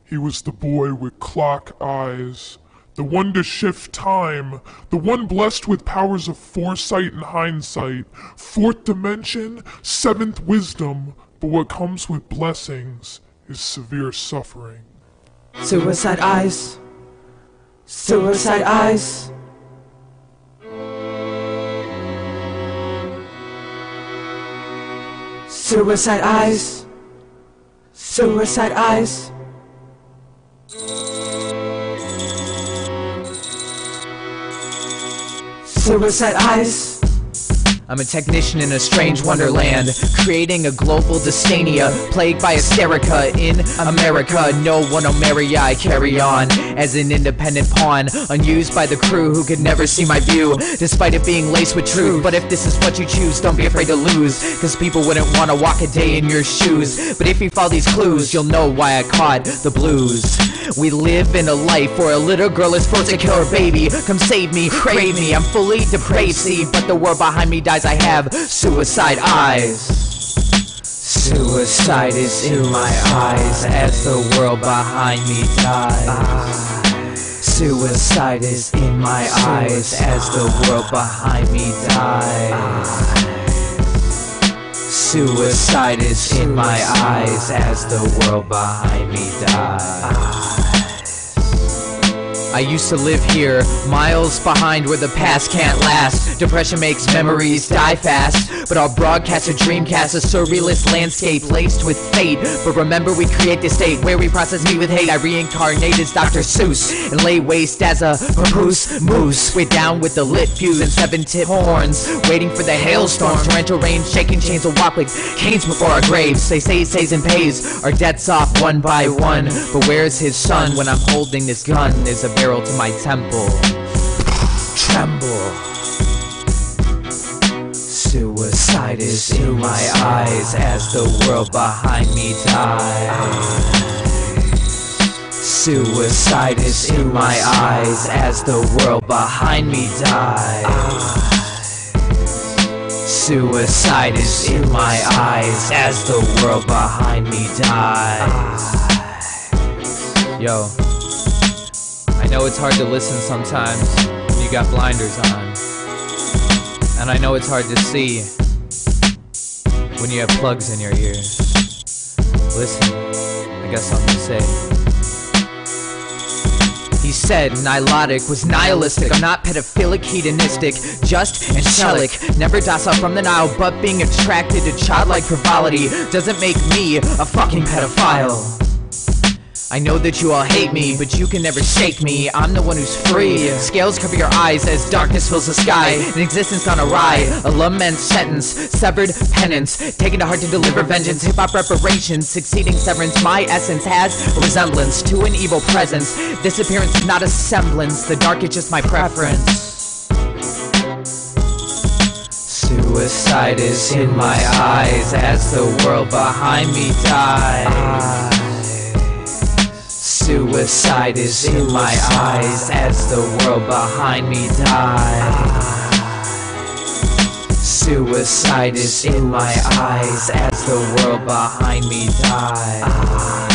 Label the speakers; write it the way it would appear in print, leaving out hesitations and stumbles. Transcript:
Speaker 1: He was the boy with clock eyes, the one to shift time, the one blessed with powers of foresight and hindsight, fourth dimension, seventh wisdom, but what comes with blessings is severe suffering.
Speaker 2: Suicide eyes. Suicide eyes. Suicide eyes. Suicide eyes. Suicide eyes.
Speaker 3: I'm a technician in a strange wonderland, creating a global dysthenia, plagued by hysterica in America. No one will marry, I carry on as an independent pawn, unused by the crew who could never see my view, despite it being laced with truth. But if this is what you choose, don't be afraid to lose, cause people wouldn't want to walk a day in your shoes. But if you follow these clues, you'll know why I caught the blues. We live in a life where a little girl is forced to kill her baby. Come save me, crave me, I'm fully depraved, see, but the world behind me dies. I have suicide eyes. Suicide is in my eyes as the world behind me dies. Suicide is in my eyes as the world behind me dies. Suicide is in my eyes as the world behind me dies. I used to live here, miles behind where the past can't last. Depression makes memories die fast, but I'll broadcast a dreamcast, a surrealist landscape laced with fate. But remember, we create this state where we process me with hate. I reincarnate as Dr. Seuss and lay waste as a papoose moose. Way down with the lit fuse and 7-tip horns, waiting for the hailstorm. Torrential rain, shaking chains will walk like canes before our graves. They say, says and pays our debts off one by one. But where's his son when I'm holding this gun? There's a barrel to my temple. Tremble. Suicide is in my eyes as the world behind me dies. Suicide is in my eyes as the world behind me dies. Suicide is in my eyes as the world behind me dies. Yo, I know it's hard to listen sometimes when you got blinders on, and I know it's hard to see when you have plugs in your ears. Listen, I got something to say. He said Nilotic was nihilistic. I'm not pedophilic, hedonistic, just angelic. Never docile from the Nile, but being attracted to childlike frivolity doesn't make me a fucking pedophile. I know that you all hate me, but you can never shake me. I'm the one who's free. Scales cover your eyes as darkness fills the sky. An existence gone awry, a lament sentence, severed penance, taken to heart to deliver vengeance. Hip-hop reparations, succeeding severance. My essence has a resemblance to an evil presence. This appearance is not a semblance. The dark is just my preference. Suicide is in my eyes as the world behind me dies. Suicide is in my eyes as the world behind me dies. Suicide is in my eyes as the world behind me dies.